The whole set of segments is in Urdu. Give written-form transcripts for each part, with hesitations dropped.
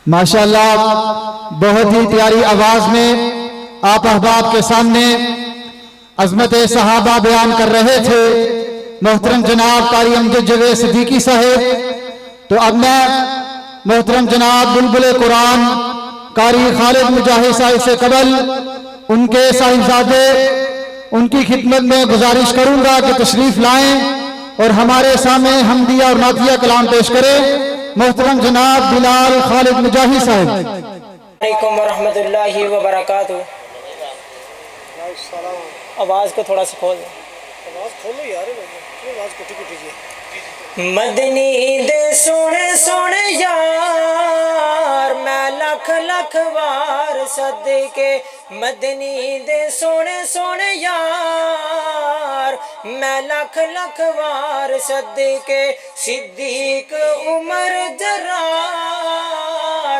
ماشاءاللہ بہت ہی پیاری آواز میں آپ احباب کے سامنے عظمت صحابہ بیان کر رہے تھے محترم جناب قاری امجد جوید صدیقی صاحب۔ تو اب میں محترم جناب بلبل قرآن قاری خالد مجاہد صاحب سے قبل ان کے صاحبزادے ان کی خدمت میں گزارش کروں گا کہ تشریف لائیں اور ہمارے سامنے حمدیہ اور نعتیہ کلام پیش کریں۔ محترم جناب بلال خالد مجاہد صاحب۔ علیکم ورحمۃ اللہ وبرکاتہ۔ آواز کو تھوڑا سا کھول دیں۔ آواز کھولو یار، آواز کٹی کٹی جی۔ مدنی دے سونے سونے یار میں لکھ لکھ وار صدقے، مدنی دے سونے سونے یار میں لکھ لکھ وار صدقے، صدیق عمر جرار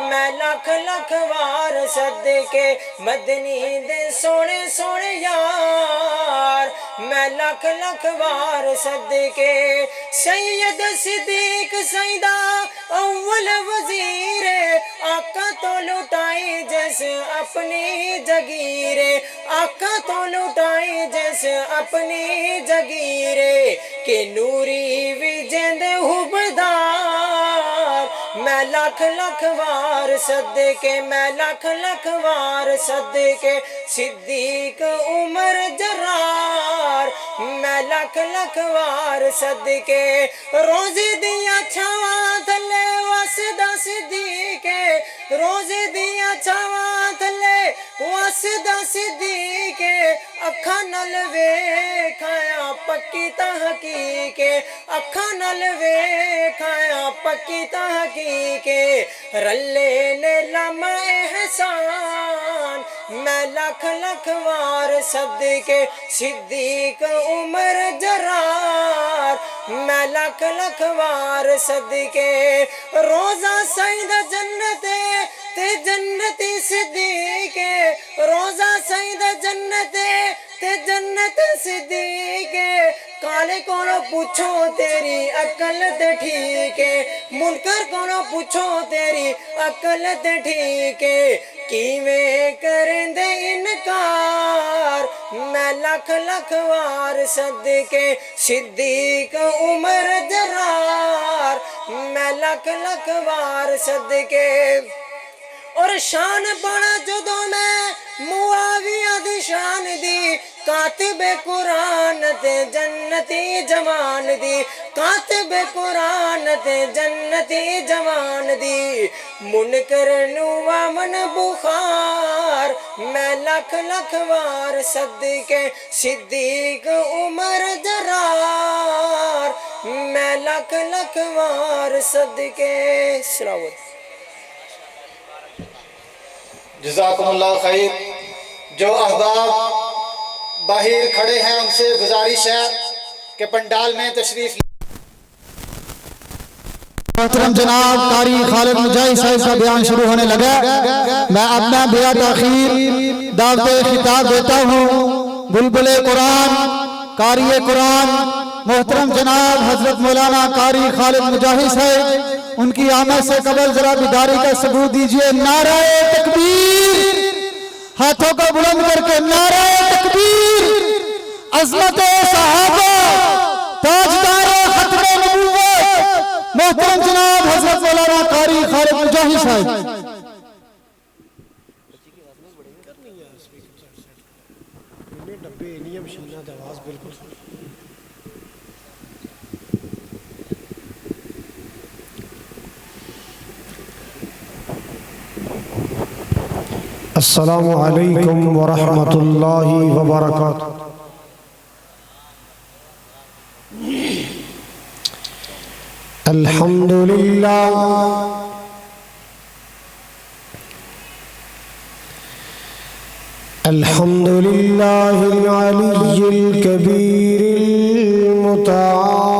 میں لکھ لکھ وار صدقے، مدنی دے سونے سونے یار میں لکھ لکھ وار صدقے، سید صدیق سیدہ اول وزیر آقا تو لٹائی جیسے اپنی جگیر، آقا تو لٹائی جیسے اپنی جگیر، کہ نوری وجند حبدار میں لکھ لکھ وار صدقے، میں لکھ لکھ وار صدقے، صدیق عمر جرار میں لکھ لکھ وار صدقے، روزے دیا چھاواں تھلے واسدہ صدیقے، روزے دیا چھاواں تھلے واسدہ صدیقے، اکھاں نال ویکھایا پکی تحقیق، اکھاں نال ویکھایا پکی تحقیق، رلے نے لمع احسان میں لکھ لکھ وار صدقے، صدیق عمر جرار میں لکھ لکھ وار صدقے، روزہ سید جنت تے جنتی صدیق، روزہ سید جنت تے جنت صدیق، کالے کونوں پوچھو تیری عقل تے ٹھیک، منکر کونوں پوچھو تیری عقل تے ٹھیک، کیویں کریں دے انکار میں لکھ لکھ وار صدقے، صدیق عمر جرار میں لکھ لکھ وار صدقے، اور شان بڑا جدوں میں معاویہ دی شان دی، کاتب قرآن تے جنتی جوان دی، کاتب قرآن تے جنتی جوان دی، منکر نو امن بخار میں لکھ لکھ وار صدقے، صدیق عمر جرار میں لکھ لکھ وار صدقے۔ سلاوت۔ جزاکم اللہ خیر۔ جو احباب باہر کھڑے ہیں ان سے گزارش ہے کہ پنڈال میں تشریف لیں۔ محترم جناب قاری خالد مجاہد صاحب کا بیان شروع ہونے لگا، میں اپنا بلا تاخیر دعوت خطاب دیتا ہوں بلبل قرآن قاری قرآن محترم جناب حضرت مولانا قاری خالد مجاہد صاحب، ان کی آمد سے قبل ذرا بیداری کا ثبوت دیجئے۔ نعرہ تکبیر، ہاتھوں کو بلند کر کے نعرہ تکبیر، عظمت صحابہ، تاجدار ختم نبوت محترم جناب حضرت مولانا قاری خالد مجاہد صاحب۔ السلام علیکم ورحمۃ اللہ وبرکاتہ۔ الحمدللہ الحمدللہ العلی الکبیر المتعال،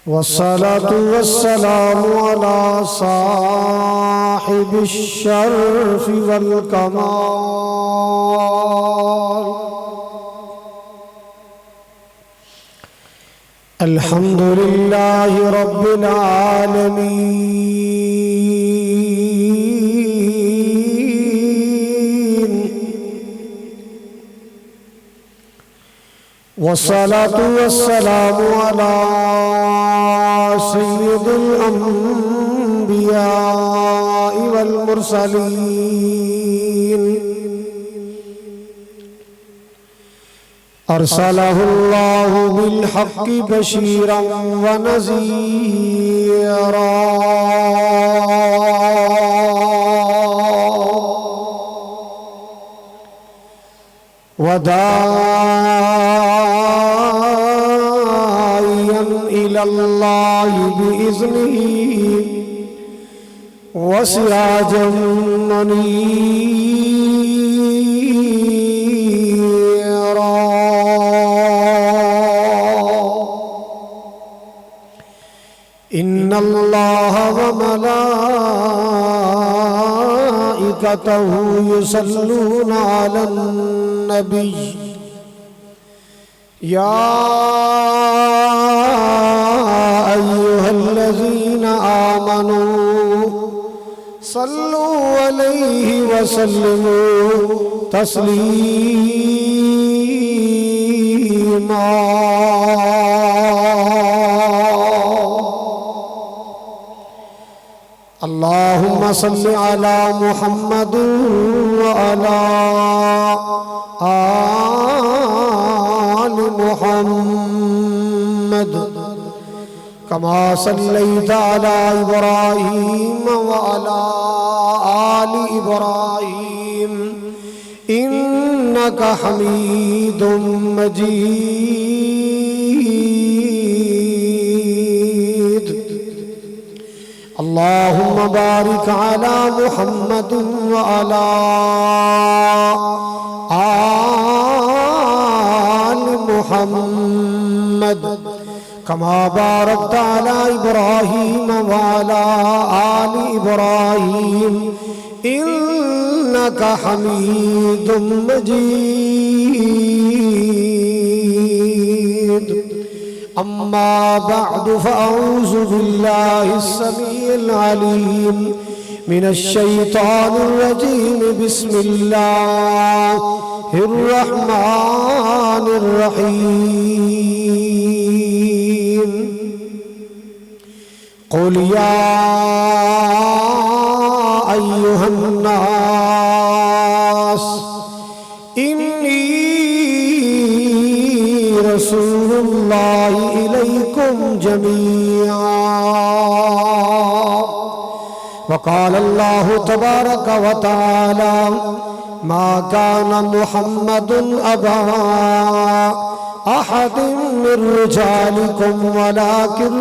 والصلاة والسلام على صاحب الشرف والكمال، الحمد لله رب العالمين والصلاة والسلام على سيد الأنبياء والمرسلين أرسله الله بالحق بشيرا ونذيرا وداعيا إلى الله بإذنه وسراجا منيرا إن الله وملائكته يصلون على النبي يا أيها الذين آمنوا صلوا عليه وسلموا تسليما اللهم صل على محمد وعلى آل محمد كما صليت على إبراهيم وعلى آل إبراهيم إنك حميد مجيد اللهم بارك على محمد وعلى آل محمد كما باركت على إبراهيم وعلى آل إبراهيم إنك حميد مجيد أما بعد فأعوذ بالله السميع العليم من الشيطان الرجيم بسم الله الرحمن الرحيم قل يا أيها الناس إني رسول الله إليكم جميعا وقال الله تبارك وتعالى ما كان محمد أبا أحد من رجالكم ولكن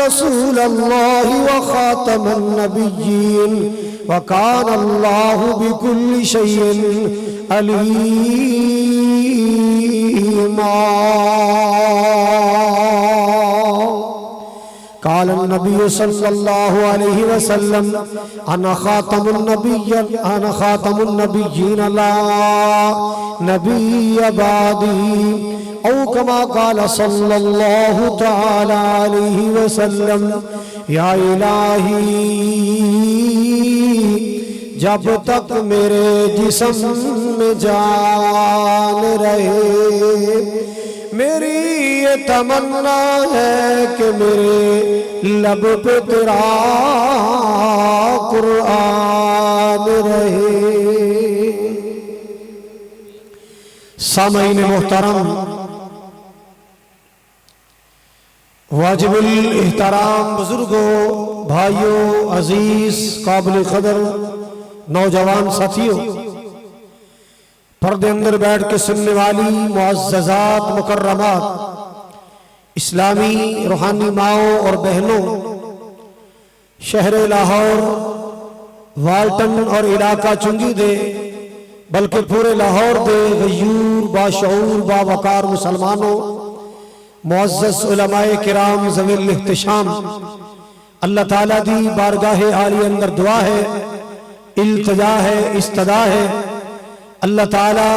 رسول الله وخاتم النبيين وكان الله بكل شيء عليما قال النبي صلى الله عليه وسلم أنا خاتم النبيين لا نبي بعدي أو كما قال صلى الله تعالى عليه وسلم یا الہی جب تک میرے جسم میں جان رہے میری یہ تمنا ہے کہ میرے لب پہ تیرا قرآن رہے۔ سامعین محترم، واجب الاحترام بزرگوں، بھائیوں، عزیز، قابل قدر نوجوان ساتھیوں، پردے اندر بیٹھ کے سننے والی معززات مکرمات، اسلامی روحانی ماؤں اور بہنوں، شہر لاہور، والٹن اور علاقہ چنگی دے بلکہ پورے لاہور دے غیور باشعور باوقار مسلمانوں، معزز علماء کرام ذوی الاحتشام، اللہ تعالیٰ دی بارگاہ عالی اندر دعا ہے، التجا ہے، استدعا ہے، اللہ تعالیٰ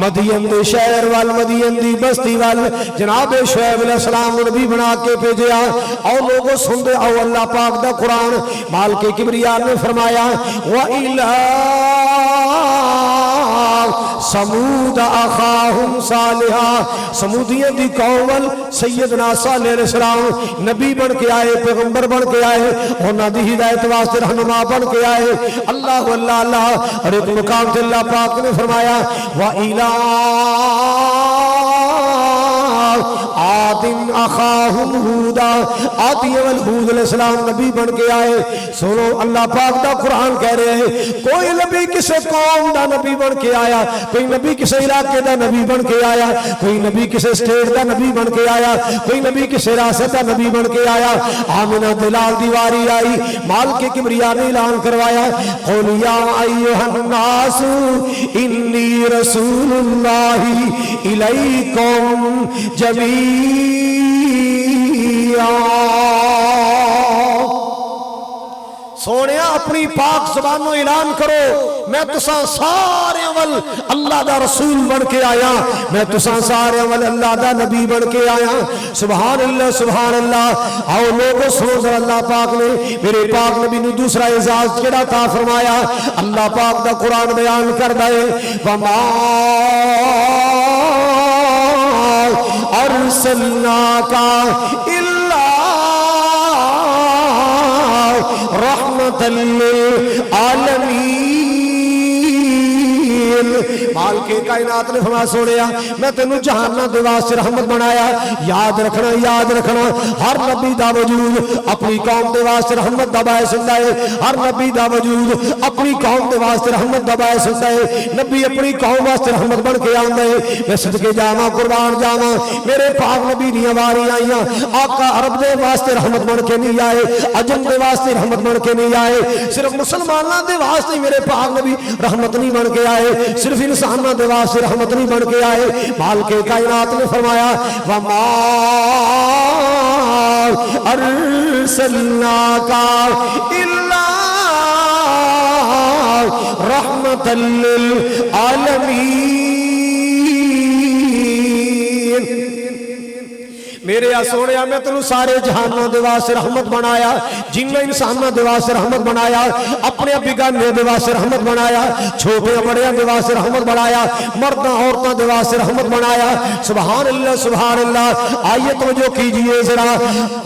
مدین دے شہر وال مدین دی بستی وال جناب شعیب علیہ السلام نبی بنا کے بھیجیا اور لوگوں سن دے او اللہ پاک دا قرآن مالک کبریا نے فرمایا وَإِلَىٰ سمود اخاہم صالحا سمودیوں دی قوم سیدنا صالح علیہ السلام نبی بن کے آئے پیغمبر بن کے آئے انہاں دی ہدایت واسطے رہنما بن کے آئے اللہ اللہ اللہ اور ایک مقام سے اللہ پاک نے فرمایا وَإِلَىٰ آدم اخاہم ہودا آدی اول ہود علیہ السلام نبی بن کے آئے سنو اللہ پاک دا قرآن کہہ رہے ہیں کوئی نبی کسے قوم دا نبی بن کے آیا کوئی نبی کسے علاقے دا نبی بن کے آیا کوئی نبی کسے سٹیٹ دا نبی بن کے آیا کوئی نبی کسے ریاست دا نبی بن کے آیا آمنہ دلال دیواری آئی مال کے کبریا نے اعلان کروایا قُلْ يَا أَيُّهَا النَّاسُ إِنِّي رَسُولُ اللَّهِ إِلَيْكُمْ جَمِيعًا سونیا اپنی پاک زبانوں اعلان کرو میں تساں سارے ول اللہ دا رسول بن کے آیا میں تساں سارے ول اللہ دا نبی بن کے آیا سبحان اللہ آؤ لوگوں سنو ذرا اللہ پاک نے میرے پاک نبی نے دوسرا اعزاز کیڑا عطا فرمایا اللہ پاک دا قرآن بیان کردا ہے وما ارسلناک الا رحمت للعالمین مال کے کائنات نے فرمایا سونیا میں تینوں جہاناں دے واسطے رحمت بنایا یاد رکھنا ہر نبی دا وجود اپنی قوم دے واسطے رحمت دا باعث ہوندا ہے ہر نبی دا وجود اپنی قوم دے واسطے رحمت دا باعث ہوندا ہے نبی اپنی قوم واسطے رحمت بن کے آندا ہے میں صدقے جاواں قربان جاواں میرے پاک نبی دیاں واری آئیاں آقا عرب دے واسطے رحمت بن کے نہیں آئے عجم دے واسطے رحمت بن کے نہیں آئے صرف مسلماناں دے واسطے میرے پاک نبی رحمت نہیں بن کے آئے صرف انساناں دے واسطے رحمت نہیں بن کے آئے مال کے کائنات نے فرمایا وما ارسلناک الا رحمت للعالمین میرے سونیا میں تنوں سارے جہانوں دے واسطے رحمت بنایا جنہ انسانوں دے واسطے رحمت بنایا اپنے بیگانے دے واسطے رحمت بنایا چھوٹے بڑیاں دے واسطے رحمت بنایا مرداں عورتاں دے واسطے رحمت بنایا سبحان اللہ آئیے توجہ کیجئے ذرا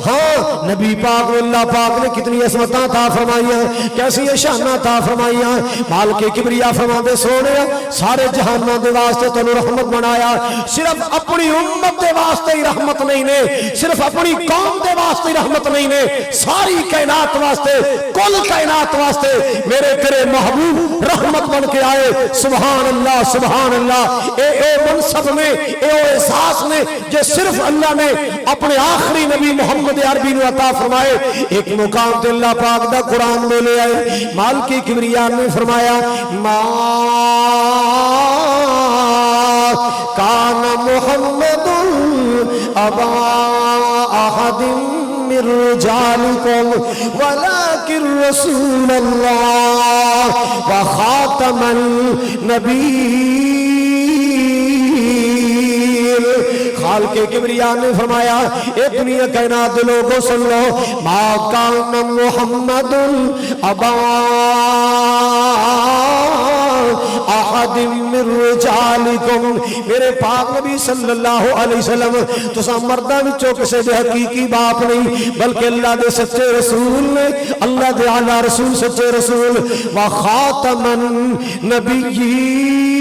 ہاں نبی پاک اللہ پاک نے کتنی عظمتاں عطا فرمائیاں کیسی شاناں عطا فرمائیاں مال کے کبریا فرماندے سونیا سارے جہانوں دے واسطے تنوں رحمت بنایا صرف اپنی امت دے واسطے ہی رحمت نہیں نے صرف اپنی قوم دے واسطے رحمت نہیں نے ساری کائنات واسطے کل کائنات واسطے میرے تیرے محبوب رحمت بن کے آئے سبحان اللہ اے منصب میں اے احساس نے جو صرف اللہ نے اپنے آخری نبی محمد عربی نے عطا فرمائے ایک مقام تے اللہ پاک دا قرآن میں لے آئے مال کی کبریا نے فرمایا ما کان محمد ابا احد من رجالکم ولکن رسول اللہ وخاتم النبیین خالق کبریا نے فرمایا اے دنیا کائنات دے لوگوں سن لو ما کان محمد ابا احد من رجالکم میرے پاک نبی صلی اللہ علیہ وسلم تساں مرداں وچوں کسے دے حقیقی باپ نہیں بلکہ اللہ دے سچے رسول نے اللہ دے اعلی رسول سچے رسول وخاتم النبیین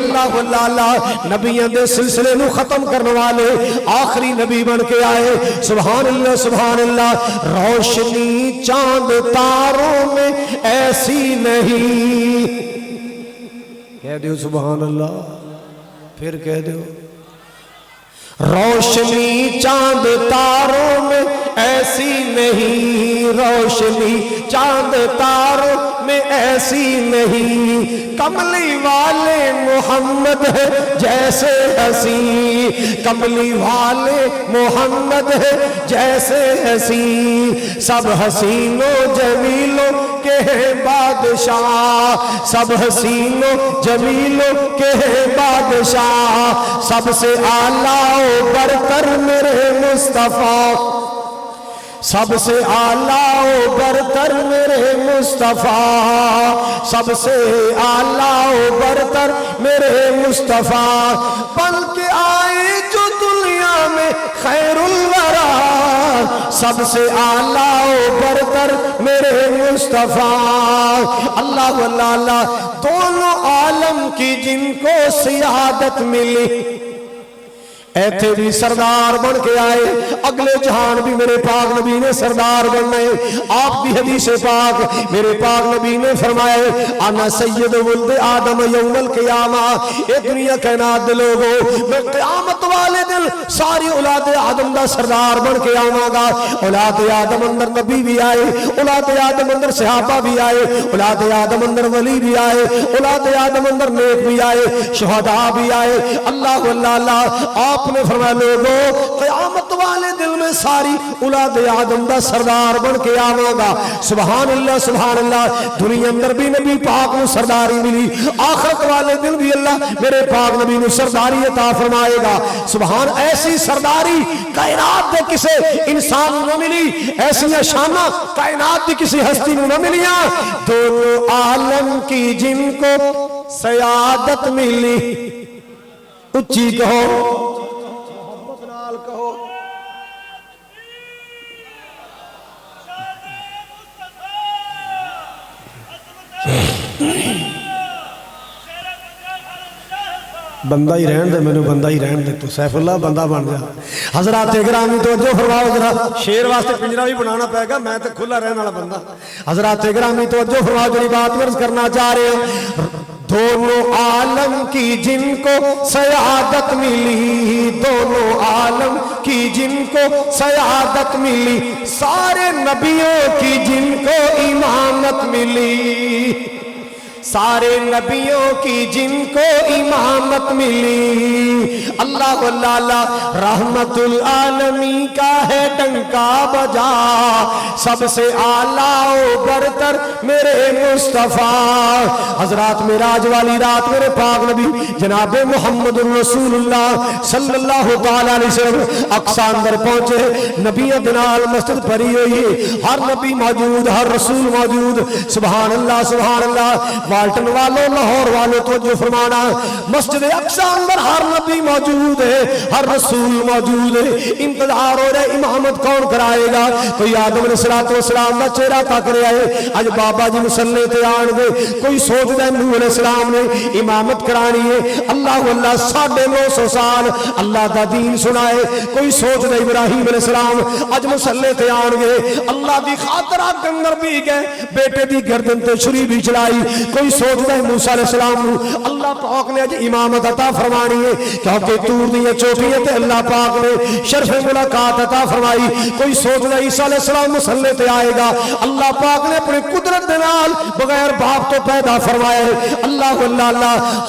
اللہ نبیوں دے سلسلے نو ختم کرنے والے آخری نبی بن کے آئے سبحان اللہ روشنی چاند تاروں میں ایسی نہیں کہہ دیو سبحان اللہ پھر کہہ دیو روشنی چاند تاروں میں ایسی نہیں، روشنی چاند تاروں میں ایسی نہیں، کملی والے محمد ہے جیسے حسین، کملی والے محمد ہے جیسے حسین، سب حسینوں جمیلوں کے ہیں بادشاہ، سب حسینوں جمیلوں کے ہیں بادشاہ، سب سے اعلیٰ و برتر میرے مصطفیٰ، سب سے اعلیٰ و برتر میرے مصطفیٰ، سب سے اعلیٰ و برتر میرے مصطفیٰ، بن کے آئے جو دنیا میں خیر الورا، سب سے اعلیٰ و برتر میرے مصطفیٰ، اللہ واللہ دونوں عالم کی جن کو سعادت ملی، اے تھے بھی سردار بن کے آئے، اگلے جہان بھی میرے پاک نبی نے سردار بننا ہے۔ آپ بھی حدیث پاک میرے پاک نبی نے فرمائے انا سید ولد آدم یوم القیامہ، اے دنیا کائنات دے لوگوں میں قیامت والے دن ساری اولاد آدم دا سردار بن کے آواں گا۔ اولاد آدم اندر نبی بھی آئے، اولاد آدم اندر صحابہ بھی آئے، اولاد آدم اندر ولی بھی آئے، اولاد آدم اندر نیک بھی آئے، شہداء بھی آئے۔ اللہ اللہ آپ نے فرمایا لوگوں قیامت والے دل میں ساری اولاد آدم دا سردار بن کے آواں گا۔ سبحان اللہ سبحان اللہ، دنیا اندر بھی نبی پاک نو سرداری ملی، آخرت والے دل بھی اللہ میرے پاک نبی نو سرداری عطا فرمائے گا۔ سبحان، ایسی سرداری کائنات دے کسے انسان نو ملی، ایسی شانہ کائنات دی کسی ہستی نو نہ ملیاں، دونوں عالم کی جن کو سعادت ملی، اچھی کہو بندہ ہی رہن دے، میں نے بندہ ہی رہن دے، تو سیف اللہ بندہ بن جا۔ حضرات گرامی توجہ فرماؤ ذرا، شیر واسطے پنجرا بھی بنانا پائے گا، میں تو کھلا رہنے والا بندہ۔ حضرات گرامی توجہ فرماؤ، جو بات عرض کرنا چاہ رہے ہیں، دونوں عالم کی جن کو سعادت ملی، دونوں عالم کی جن کو سعادت ملی، سارے نبیوں کی جن کو امامت ملی، سارے نبیوں کی جن کو امامت ملی، اللہ اللہ رحمت العالمین کا ہے ڈنکا بجا، سب سے اعلیٰ و برتر میرے مصطفیٰ۔ حضرات معراج والی رات میرے پاک نبی جناب محمد رسول اللہ صلی اللہ تعالیٰ علیہ وسلم اقصیٰ اندر پہنچے، نبیوں دنال مسجد بھری ہوئی، ہر نبی موجود، ہر رسول موجود، سبحان اللہ والٹن والوں لاہور والوں توجہ فرمانا، مسجد اقصیٰ اندر ہر نبی موجود ہے، ہر رسول موجود ہے، انتظار ہو رہے امامت کون کرائے گا؟ کوئی آدم علیہ السلام کا چہرہ تک رہا ہے، آج بابا جی مسلح تے آن گے، کوئی سوچ دے نوح علیہ السلام نے امامت کرانی ہے، اللہ 950 سال اللہ دا دین سنائے، کوئی سوچ دے ابراہیم علیہ السلام آج مسلح تے آن گے، اللہ دی خاطر آگ اندر بھی گئے، بیٹے دی گردن تے چھری بھی چلائی، کوئی سوچ دے موسیٰ علیہ السلام اللہ پاک نے آج امامت عطا فرمانی ہے، کیونکہ تور دی چوٹیاں تے اللہ پاک نے شرف ملاقات عطا فرمائی، کوئی سوچ دے عیسیٰ علیہ السلام مسلح تے آئے گا، اللہ پاک نے اپنی قدرت دنال بغیر باپ تو پیدا فرمایا ہے، اللہ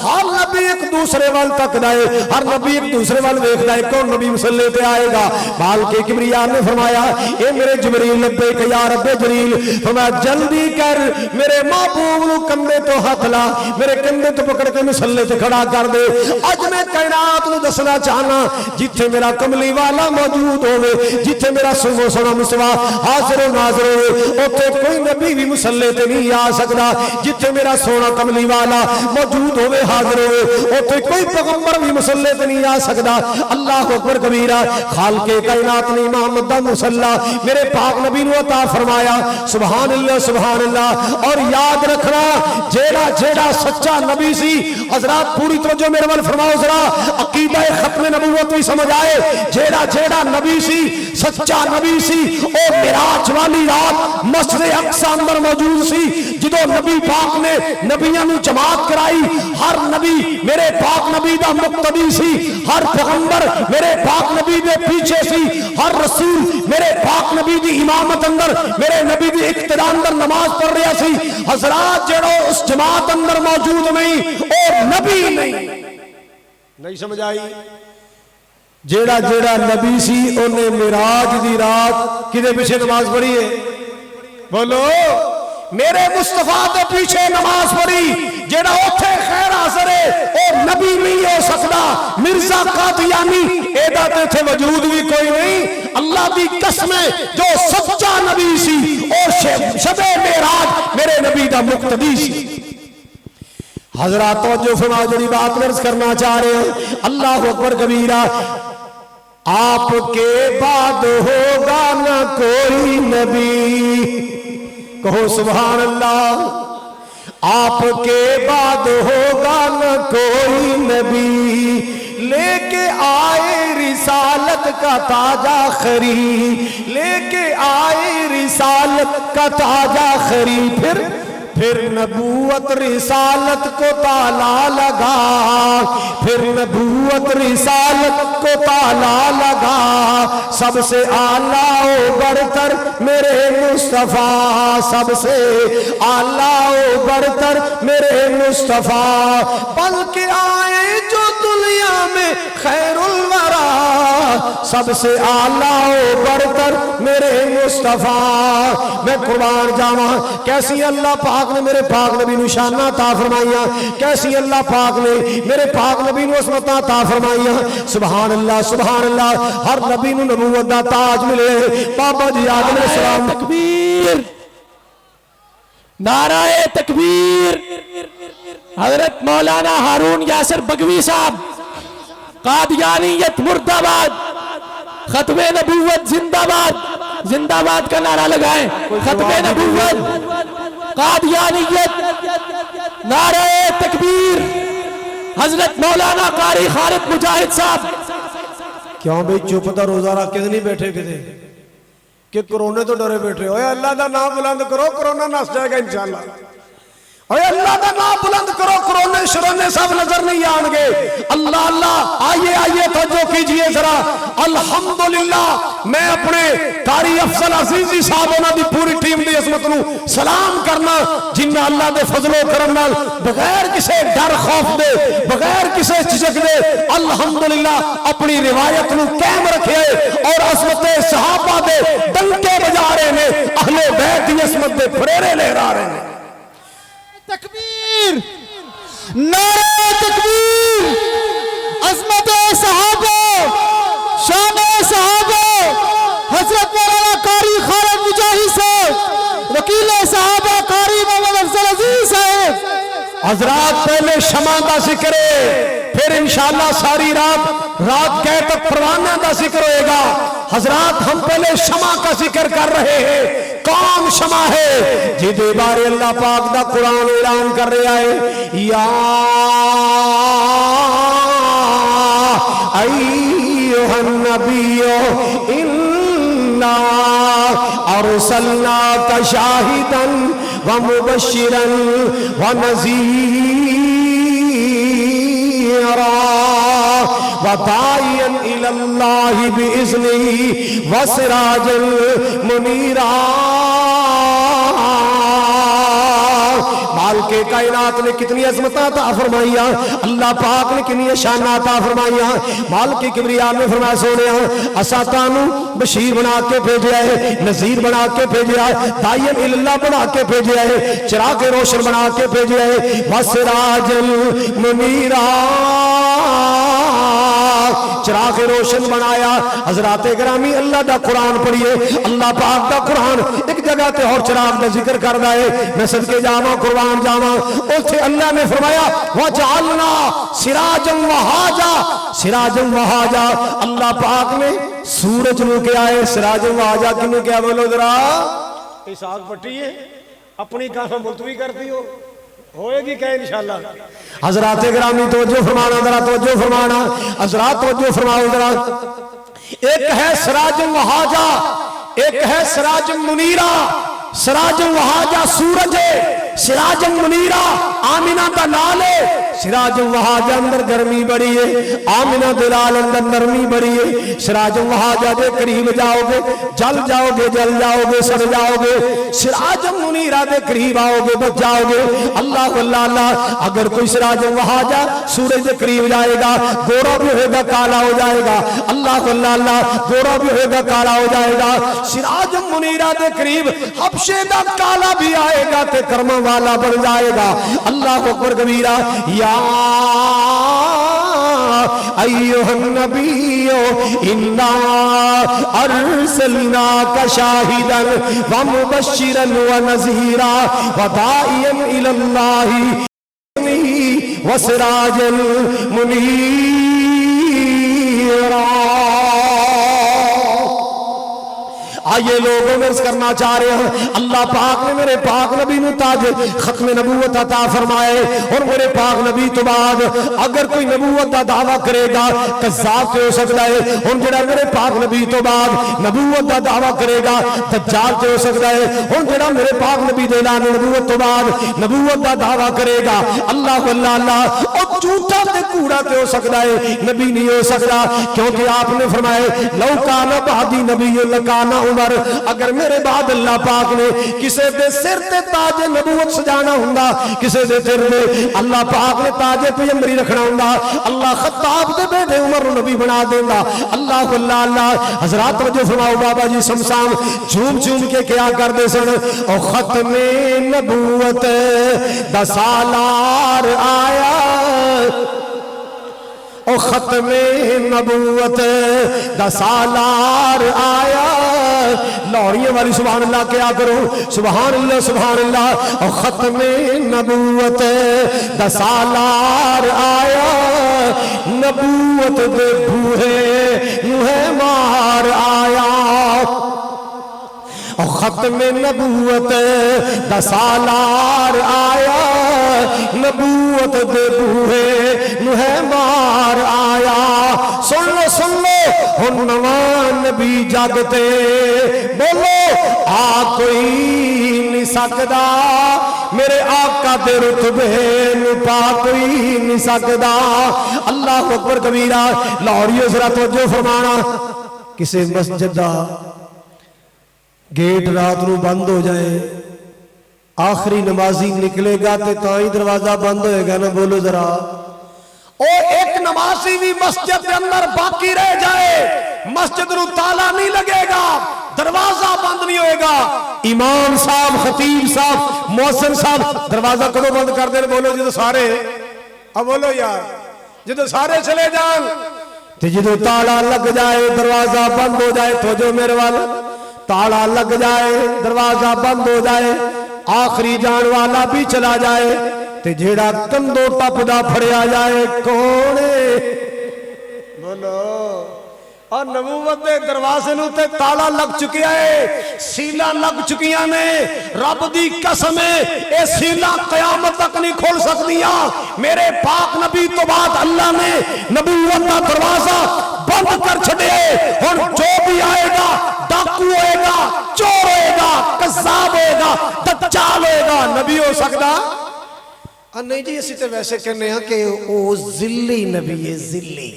ہر نبی ایک دوسرے وال تک دائے، ہر نبی ایک دوسرے وال ویکھ دائے، کون نبی مسلح تے آئے گا؟ بال کے کبریاء نے فرمایا اے میرے جبریل لبیک یا رب جلیل، فرمایا جلدی کر میرے محبوب نو کندھے تو ہاتھ لا، میرے کندھے تو پکڑ کے مسلح تے کھڑا کر دے۔ اج میں کائنات نو دسنا چاہنا جتھے میرا کملی والا موجود ہوئے، جتھے میرا سنو سنا مصطفیٰ حاضر و ناظر ہوئے، اوتھے کوئی نبی بھی مسلح تے نہیں آ سکتا، جتھے میرا سونا کملی والا موجود ہوئے حاضر ہوئے، اوتھے کوئی پیغمبر بھی مسلح تے نہیں آ سکتا۔ اللہ اکبر کبیرہ، خالق کائنات نے امامت دا مصلی میرے پاک نبی نو عطا فرمایا، سبحان اللہ۔ اور یاد رکھنا جیڑا سچا نبی سی، حضرات پوری توجہ میرے وال فرماؤ ذرا، عقیدہ ختم نبوت بھی سمجھ آئے، جیڑا نبی سی سچا نبی سی، او معراج والی رات مسجد اقصیٰ اندر موجود سی، جدو نبی پاک نے نبیوں نو جماعت کرائی، ہر نبی میرے پاک نبی دا مقتدی سی، ہر پیغمبر میرے پاک نبی دے پیچھے سی، ہر رسول میرے پاک نبی دی امامت اندر میرے نبی دی اقتداء اندر نماز پڑھ رہا سی حضرات جڑو اس جماعت اندر موجود نہیں اور نبی نہیں سمجھ آئی جیڑا جیڑا نبی سی انہیں معراج دی رات کدے پیچھے نماز پڑھی ہے بولو میرے مصطفیٰ دے پیچھے نماز پڑھی جیڑا اوتھے خیر حاضر ہے اور نبی نہیں ہو سکتا مرزا قادیانی ایڈا تے تھے وجود بھی کوئی نہیں اللہ دی قسم ہے جو سچا نبی سی اور شب معراج میرے نبی دا مقتدی سی حضرات توجہ فرما جڑی بات عرض کرنا چاہ رہے ہیں اللہ اکبر کبیرہ آپ کے بعد ہوگا نہ کوئی نبی کہو سبحان اللہ آپ کے بعد ہوگا نہ کوئی نبی لے کے آئے رسالت کا تاج آخری لے کے آئے رسالت کا تاج آخری پھر نبوت رسالت کو تالا لگا پھر نبوت رسالت کو تالا لگا سب سے اعلیٰ و برتر میرے مصطفیٰ سب سے اعلیٰ و برتر میرے مصطفیٰ بن کے آئے جو دنیا میں خیر الورا سب سے اعلیٰ و برتر میرے مصطفیٰ میں قربان جاواں کیسی اللہ پاک نے میرے پاک نبی نو شانہ عطا فرمائیاں کیسی اللہ پاک نے میرے پاک نبی نو عصمت عطا فرمائیاں سبحان اللہ ہر نبی نو نبوت دا تاج ملے بابا جی آدم علیہ السلام تکبیر نعرہ تکبیر حضرت مولانا ہارون یاسر بگوی صاحب قادیانیت مرد آباد ختم نبوت زندہ باد کا نعرہ لگائیں ختم نبوت قادیانیت نعرہ تکبیر حضرت مولانا قاری خالد مجاہد صاحب کیوں بھئی چپ دا روزہ رکھ کے نہیں بیٹھے کدے کہ کرونے تو ڈرے بیٹھے ہوئے اللہ دا نام بلند کرو کرونا نس جائے گا انشاءاللہ اے اللہ دا نام بلند کرو کرونے شرونے سب نظر نہیں آنگے اللہ آئیے توجہ کیجئے ذرا الحمدللہ میں اپنے قاری افضل عزیزی صاحب انہاں دی پوری ٹیم دی عظمت نو سلام کرنا جنہ اللہ دے فضل و کرم نال بغیر کسے ڈر خوف دے بغیر کسے چچک دے الحمدللہ اپنی روایت نو قائم رکھے اور عظمت صحابہ دے ڈنکے بجا رہے نے اہل بیت دی عظمت دے پھریرے لہرا رہے ہیں تکبیر نعرہ تکبیر عظمت صحابہ شان صحابہ حضرت مولانا قاری خالد مجاہد صاحب وکیل صحابہ قاری محمد افضل عزیز صاحب حضرات پہلے شمع دا ذکر ہے پھر انشاءاللہ ساری رات گئے تک پروانہ دا ذکر ہوئے گا حضرات ہم پہلے شمع کا ذکر کر رہے ہیں کون شمع ہے جدے بارے اللہ پاک دا قرآن اعلان کر رہا ہے یا ایوہ النبی انا ارسلناک شاہدا ومبشرا ونذیرا وداعیا الی اللہ بإذنہ وسراجا منیرا مالک کائنات نے کتنی عظمت عطا فرمائیا اللہ پاک نے کتنی شان عطا فرمائیا مالک کبریا نے فرمایا سونیا اسا تانو بشیر بنا کے بھیجا ہے نذیر بنا کے بھیجا ہے داعی الی اللہ بنا کے بھیجا ہے چراغ روشن بنا کے بھیجا ہے وسراج منیرا چراغ روشن بنایا حضرات گرامی اللہ دا قرآن پڑھئے اللہ پاک دا قرآن ایک جگہ تے اور چراغ دا ذکر کر دائے میں صدقے جاواں قربان جاواں اوتھے اللہ نے فرمایا وَجَعَلْنَا سِرَاجًا وَحَاجًا سِرَاجًا وَحَاجًا اللہ پاک نے سورج نو کیا ہے سِرَاجًا وَحَاجًا کنو کیا بولو ذرا اس آگ پٹی ہے اپنی کافہ ملتوی کرتی ہو ہوئے گی کہ انشاءاللہ حضرات گرامی توجہ فرمانا ذرا توجہ فرمانا حضرات توجہ فرماؤ ذرا ایک ہے سراج وہاجا ایک ہے سراج منیرا سراج وہاجا سورج ہے سراج منیرا آمینہ دا لال ہے سراج وہاجہ اندر گرمی بڑی ہے، آمنہ دلال اندر نرمی بڑی ہے. سراج وہاجہ دے قریب جاؤ گے جل جاؤ گے، جل جاؤ گے، سڑ جاؤ گے. سراج منیرہ دے قریب آؤ گے بچ جاؤ گے. اللہ اللہ اللہ. اگر کوئی سراج وہاجہ سورج دے قریب جائے گا گورا بھی ہوئے گا کالا ہو جائے گا. اللہ اللہ اللہ. گورا بھی ہوئے گا کالا ہو جائے گا. سراج منیرہ دے قریب حبشے دا کالا بھی آئے گا تے کرم والا بن جائے گا. اللہ اکبر کبیرہ. یا ایوہ النبی انا ارسلناک شاہدا ومبشرا ونذیرا وداعیا الی اللہ وسراجا منیرا. آئیے لوگوں میں اس کرنا چاہ رہے ہیں اللہ پاک نے میرے پاک نبی نے تاج ختم نبوت عطا فرمائے، اور میرے پاک نبی تو بعد اگر کوئی نبوت کا دعویٰ کرے گا کذاب تو ہو سکتا ہے. اور جڑا میرے پاک نبی تو بعد نبوت کا دعویٰ کرے گا دجال تو ہو سکتا ہے. اور جڑا میرے پاک نبی دے اعلان نبوت تو بعد نبوت کا دعویٰ کرے گا اللہ اللہ اللہ اور جھوٹا تے کوڑا تے ہو سکتا ہے، نبی نہیں ہو سکتا. کیونکہ آپ نے فرمائے لو کان بعدی نبی لکان عمر. اگر میرے بعد اللہ پاک نے کسے دے سر تے تاج نبوت سجانا ہوندا، کسے دے سر میں اللہ پاک نے تاج پیغمبری رکھنا ہوندا، اللہ خطاب دے بیٹے عمر نبی بنا دیندا. اللہ اللہ اللہ. حضرات توجہ فرماؤ بابا جی سمسام جھوم جھوم کے کیا کر دے سن. او ختم نبوت دا سالار آیا، او ختم نبوت دا سالار آیا. لاہوریے والی سبحان اللہ کیا کرو سبحان اللہ سبحان اللہ. او ختم نبوت دا سالار آیا، نبوت دے بوہے نوہے مار آیا. او ختم نبوت دا سالار آیا، نبوت دے بوہے نوہے مار آیا. سن لو ہن نواں نبی جاگتے بولو آ کوئی نہیں سکدا میرے آقا دے رتبے نو پا کوئی نہیں سکدا. اللہ اکبر کبیرہ. لاہوریو ذرا توجہ فرمانا. کسے مسجد دا گیٹ رات نو بند ہو جائے آخری نمازی نکلے گا تے تائیں دروازہ بند ہوئے گا نا. بولو ذرا. اور ایک نمازی بھی مسجد کے اندر باقی رہ جائے مسجد نو تالا نہیں لگے گا، دروازہ بند نہیں ہوئے گا. امام صاحب خطیب صاحب محسن صاحب دروازہ کدو بند کر دیں؟ بولو جدو سارے اب بولو یار جدو سارے چلے جان تے جدو تالا لگ جائے دروازہ بند ہو جائے تو جو میرے والا تالا لگ جائے دروازہ بند ہو جائے آخری جان والا بھی چلا جائے تے جیڑا کندو ٹپ دا پھڑیا جائے کونے. بولو. اور نبوت دے دروازے نو تے تالا لگ چکیا ہے، سیلا لگ چکیاں نے. رب دی قسم ہے اے سیلا قیامت تک نہیں کھول سکتیاں. میرے پاک نبی تو بعد اللہ نے نبوت دا دروازہ بند کر چھڑے. اور جو بھی آئے گا ڈاکو ہوئے گا، چور ہوئے گا، قذاب ہوئے گا، دجال ہوئے گا، نبی ہو سکتا نہیں جی. اسی تے ویسے کہنے ہیں کہ وہ ذلی نبی ہے، ذلی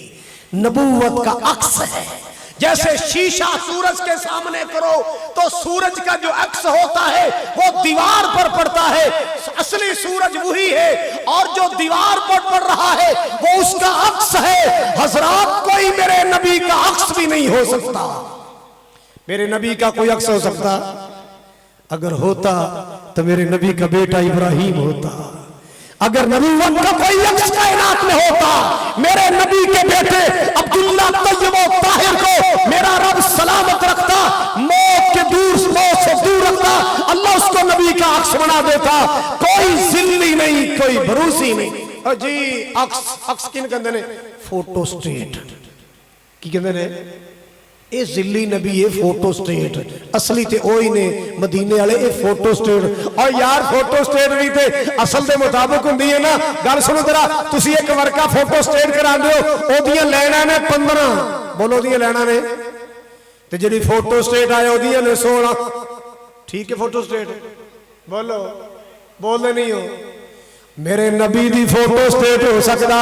نبوت کا عکس ہے. جیسے شیشہ سورج کے سامنے کرو تو سورج کا جو عکس ہوتا ہے وہ دیوار پر پڑتا ہے. اصلی سورج وہی ہے اور جو دیوار پر پڑ رہا ہے وہ اس کا عکس ہے. حضرات کوئی میرے نبی کا عکس بھی نہیں ہو سکتا. میرے نبی کا کوئی عکس ہو سکتا؟ اگر ہوتا تو میرے نبی کا بیٹا ابراہیم ہوتا. اگر نبوت کا کوئی عکس کائنات میں ہوتا میرے نبی کے بیٹے عبداللہ طیب و طاہر کو میرا رب سلامت رکھتا، موت سے دور رکھتا. اللہ اس کو نبی کا عکس بنا دیتا. کوئی ذلی نہیں، کوئی بھروسی نہیں. جی عکس کن کہندے نے؟ فوٹو سٹیٹ کی کہندے نے؟ اے ذلی نبی ہے فوٹو سٹیٹ. اصلی تے اوہی نے مدینے والے اے فوٹو سٹیٹ. اور یار فوٹو سٹیٹ بھی تے اصل دے مطابق ہوندی ہے نا. گل سنو ذرا. تسی ایک ورکا فوٹو سٹیٹ کرا دیو اودیاں لینا نے 15. بولو اودیاں لینا نے تے جڑی فوٹو سٹیٹ آئے اودیاں نے 16. ٹھیک ہے فوٹو سٹیٹ؟ بولو بولدے نہیں ہو. میرے نبی دی فوٹو سٹیٹ ہو سکتا،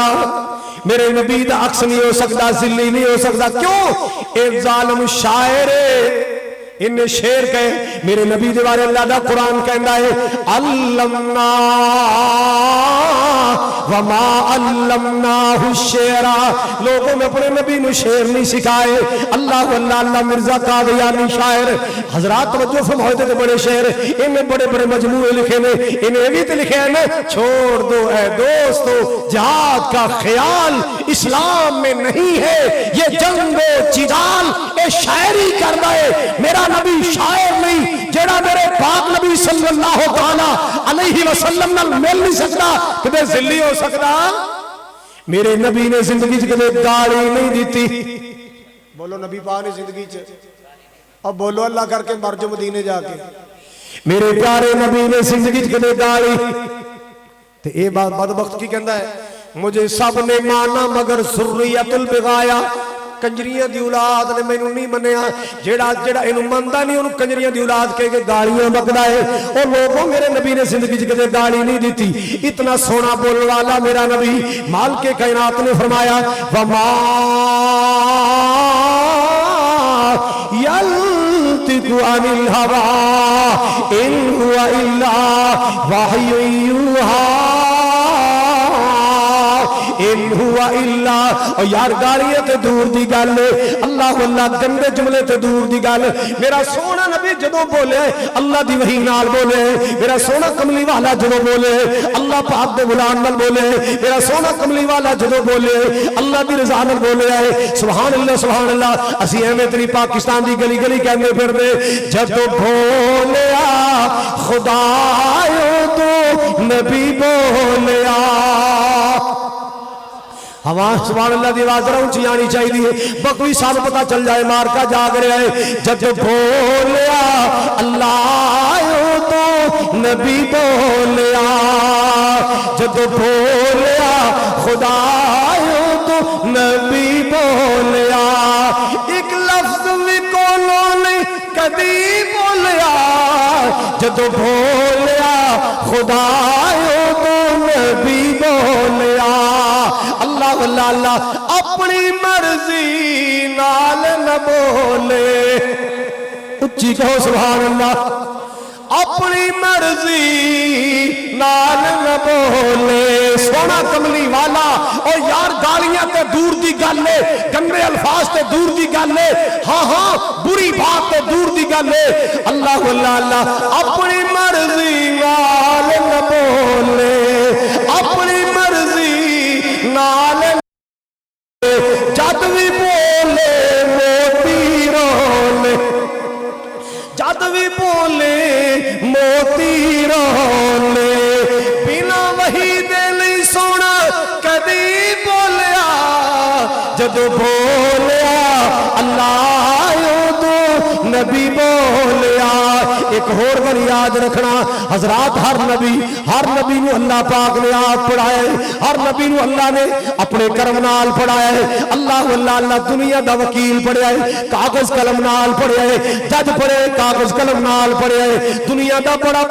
میرے نبی دا عکس نہیں ہو سکتا، ذلی نہیں ہو سکتا. کیوں؟ ایک ظالم شاعر انہیں شعر کہے. میرے نبی دے بارے اللہ دا قرآن کہندا ہے علمنا وما علمناہ الشعر. لوگوں میں اپنے نبی نو شعر نہیں سکھائے. اللہ اللہ مرزا قادیانی شاعر حضرات توجہ فرمائے تے بڑے شعر انہیں بڑے بڑے مجموعے لکھے نے. انہیں بھی تے لکھے ہیں چھوڑ دو اے دوستو جہاد کا خیال اسلام میں نہیں ہے، یہ جنگ و جدال اے شاعری کرنا ہے. میرا نبی شاعر نہیں جڑا میرے پاک نبی صلی اللہ تعالی علیہ وسلم نال مل نہیں سکتا کدے ذلی ہو سکتا. میرے نبی نے زندگی چ کدے گالی نہیں دیتی. بولو نبی پاک نے زندگی چ، اب بولو اللہ کر کے مر جو مدینے جا کے. میرے پیارے نبی نے زندگی چ کدے گالی تے اے بات بدبخت کی کہندا ہے مجھے سب نے مانا مگر ذریت البغایا. کنجریاں دی اولاد نے مینوں نہیں منیا. جیڑا اینو مندا نہیں اونوں کنجریاں دی اولاد کہہ کے گالیاں بکدا ہے. او لوگوں میرے نبی نے زندگی چ کدے گالی نہیں دیتی. اتنا سونا بولنے والا میرا نبی مالک کائنات نے فرمایا وما ينطق عن الهوى إن هو إلا وحي يوحى ان ہوا الا. اور یار گالیاں تے دور دی گل، اللہ اللہ گندے جملے تے دور دی گل. میرا سونا نبی جدوں بولے اللہ دی وحی نال بولے. میرا سونا کملی والا جدوں بولے اللہ پاک دے غلام نال بولے. میرا سونا کملی والا جدوں بولے اللہ دی رضا نال بولے ہے. سبحان اللہ سبحان اللہ. اسی ایویں تیری پاکستان دی گلی گلی کہندے پھردے جدوں بولیا خدایو تو نبی بولیا. سبحان اللہ دی آواز ذرا اونچی آنی چاہیے. بکوی صاحب پتہ چل جائے مارکا جاگ رہا ہے. جب بولیا اللہ تو نبی بولیا، جب بولیا خدا تو نبی بولیا. ایک لفظ بھی کولوں نے کبھی بولیا جب بولیا خدا تو نبی بولیا. اللہ اللہ اللہ اپنی مرضی نال نہ بولے. اچھی کہو سبحان اللہ. اپنی مرضی نال نہ بولے. سونا کملی والا. اور یار گالیاں تے دور دی گل ہے، گندے الفاظ تے دور دی گل ہے، ہاں ہاں بری بات تے دور دی گل ہے. اللہ اللہ اللہ اپنی مرضی نال نہ بولے. اپنی مرضی نال جد بھی بولے موتی رولے، جد بھی بولے موتی رولے. بنا وحی دے نہیں سونا کدی بولیا جد بولیا اللہ تو نبی بولیا. ایک اور بار یاد رکھنا حضرات، ہر نبی نو اللہ پاک نے آپ پڑھایا ہے. ہر نبی نو اللہ نے اپنے کرم نال پڑھایا ہے. اللہ اللہ اللہ دنیا دا وکیل پڑھیا ہے، کاغذ قلم نال پڑھیا ہے. جج پڑھے کاغذ قلم نال پڑھیا ہے. دنیا دا بڑے